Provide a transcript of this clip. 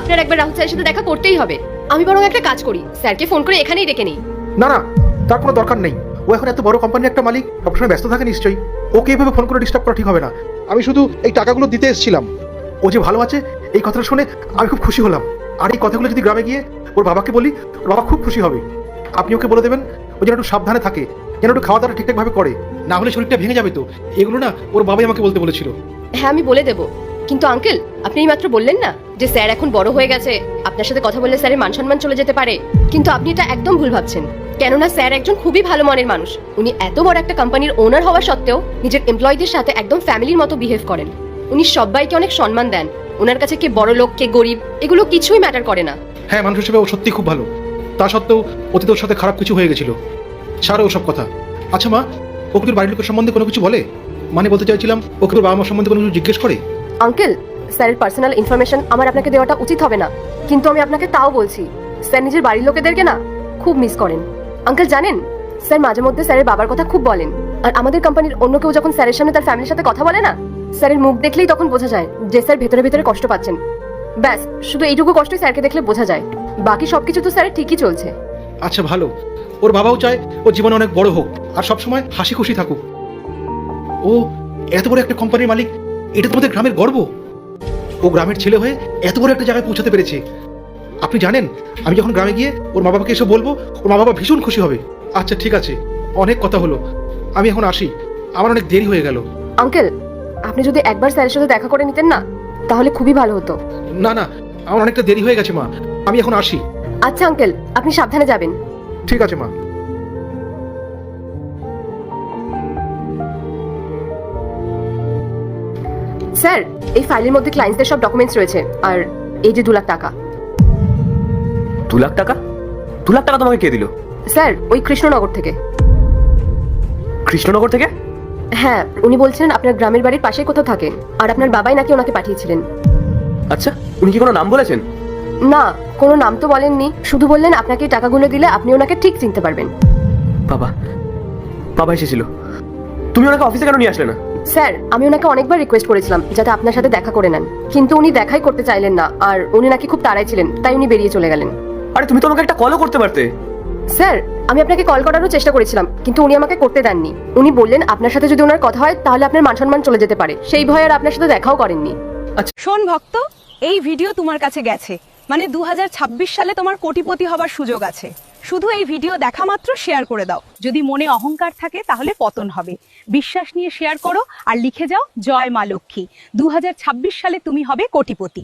আপনার একবার রাহুল স্যারের সাথে দেখা করতেই হবে। আমি বরং একটা কাজ করি, স্যারকে ফোন করে এখানেই ডেকে নিই। না না, তার কোনো দরকার নেই। ও এখন এত বড় কোম্পানির একটা মালিক, সবসময় ব্যস্ত থাকে নিশ্চয়ই। ওকে এভাবে ফোন করে ডিস্টার্ব করা ঠিক হবে না। আমি শুধু এই টাকাগুলো দিতে এসেছিলাম। ও যে ভালো আছে এই কথাটা শুনে আমি খুব খুশি হলাম। আর এই কথাগুলো যদি গ্রামে গিয়ে ওর বাবাকে বলি, ওর বাবা খুব খুশি হবে। আপনি ওকে বলে দেবেন ও যেন একটু সাবধানে থাকে, যেন একটু খাওয়া দাওয়া ঠিকঠাকভাবে করে, না হলে শরীরটা ভেঙে যাবে। তো এগুলো না ওর বাবাই আমাকে বলতে বলেছিল। হ্যাঁ আমি বলে দেবো, কিন্তু আঙ্কেল আপনি মাত্র বললেন না যে স্যার এখন বড় হয়ে গেছে, আপনার সাথে কথা বললে স্যারের মান সম্মান চলে যেতে পারে। কিন্তু আপনি এটা একদম ভুল ভাবছেন, কেননা স্যার একজন খুবই ভালো মনের মানুষ। উনি এত বড় একটা কোম্পানির ওনার হওয়া সত্ত্বেও নিজের এমপ্লয়ীদের সাথে একদম ফ্যামিলির মতো বিহেভ করেন। উনি সবাইকে অনেক সম্মান দেন। ওনার কাছে কে বড় লোক কে গরিব এগুলো কিছুই ম্যাটার করে না। হ্যাঁ, মানুষ হিসেবে ও সত্যি খুব ভালো। তা সত্ত্বেও অতীত ওর সাথে খারাপ কিছু হয়ে গেছিল। ছাড়ো ওসব কথা। আচ্ছা মা, ওকে তোর বাড়ির লোকের সম্বন্ধে কোনো কিছু বলে? মানে বলতে চাইছিলাম, ওকে তোর বাবা মার সম্বন্ধে কোনো কিছু জিজ্ঞেস করে? আঙ্কেল, স্যারের পার্সোনাল ইনফরমেশন আমার আপনাকে দেওয়াটা উচিত হবে না, কিন্তু আমি আপনাকে তাও বলছি, স্যার নিজের বাড়ির লোকেদেরকে না খুব মিস করেন। আঙ্কেল জানেন, স্যার মাঝে মধ্যে স্যারের বাবার কথা খুব বলেন। আর আমাদের কোম্পানির অন্য কেউ যখন স্যারের সামনে তার ফ্যামিলির সাথে কথা বলে না, স্যারের মুখ দেখলেই তখন বোঝা যায় যে স্যার ভেতরে ভেতরে কষ্ট পাচ্ছেন। ব্যাস শুধু এইটুকু কষ্টই স্যারকে দেখলে বোঝা যায়, বাকি সবকিছু তো স্যারের ঠিকই চলছে। আচ্ছা ভালো, ওর বাবাও চায় ও জীবনে অনেক বড় হোক আর সবসময় হাসি খুশি থাকুক। ও এত বড় একটা কোম্পানির মালিক, এটা তোমাদের গ্রামের গর্ব। ও গ্রামের ছেলে হয়ে এত বড় একটা জায়গায় পৌঁছাতে পেরেছে। আপনি জানেন, আমি যখন গ্রামে গিয়ে ওর মা বাবাকে এসে বলবো, ওর মা বাবা ভীষণ খুশি হবে। আচ্ছা ঠিক আছে, অনেক কথা হলো, আমি এখন আসি, আমার অনেক দেরি হয়ে গেল। আঙ্কেল, আপনি যদি একবার স্যারের সাথে দেখা করে নিতেন না তাহলে খুবই ভালো হতো। না না, আমার অনেকটা দেরি হয়ে গেছে মা, আমি এখন আসি। আচ্ছা আঙ্কেল, আপনি সাবধানে যাবেন। ঠিক আছে মা। স্যার, এই ফাইলের মধ্যে ক্লায়েন্টদের সব ডকুমেন্টস রয়েছে, আর এই যে 2 লাখ টাকা। 2 লাখ টাকা? 2 লাখ টাকা তোমাকে কে দিল? স্যার, ওই কৃষ্ণনগর থেকে। কৃষ্ণনগর থেকে? হ্যাঁ, উনি বলছেন আপনার গ্রামের বাড়ির পাশেই কোথাও থাকেন, আর আপনার বাবাই নাকি ওনাকে পাঠিয়েছিলেন। আচ্ছা, উনি কি কোনো নাম বলেছেন? না, কোনো নাম তো বলেননি, শুধু বললেন আপনাকে এই টাকাগুলো দিলে আপনি ওনাকে ঠিক চিনতে পারবেন। বাবা, বাবা এসেছিল। তুমি ওনাকে অফিসে কেন নিয়ে আসলে না? স্যার, আমি ওনাকে অনেকবার রিকোয়েস্ট করেছিলাম যাতে আপনার সাথে দেখা করে নেন, কিন্তু উনি দেখাই করতে চাইলেন না, আর উনি নাকি খুব তাড়ায় ছিলেন, তাই উনি বেরিয়ে চলে গেলেন। আরে তুমি তো আমাকে একটা কলও করতে পারতে। স্যার, আমি আপনাকে কল করারও চেষ্টা করেছিলাম, কিন্তু উনি আমাকে করতে দেননি। উনি বললেন আপনার সাথে যদি ওনার কথা হয় তাহলে আপনার মান সম্মান চলে যেতে পারে, সেই ভয়ে আর আপনার সাথে দেখাও করেননি। শোন ভক্ত, এই ভিডিও তোমার কাছে গেছে, মানে 2026 সালে তোমার কোটিপতি হবার সুযোগ আছে। শুধু এই ভিডিও দেখা মাত্র শেয়ার করে দাও। যদি মনে অহংকার থাকে তাহলে পতন হবে। বিশ্বাস নিয়ে শেয়ার করো আর লিখে যাও, জয় মা লক্ষ্মী, 2026 সালে তুমি হবে কোটিপতি।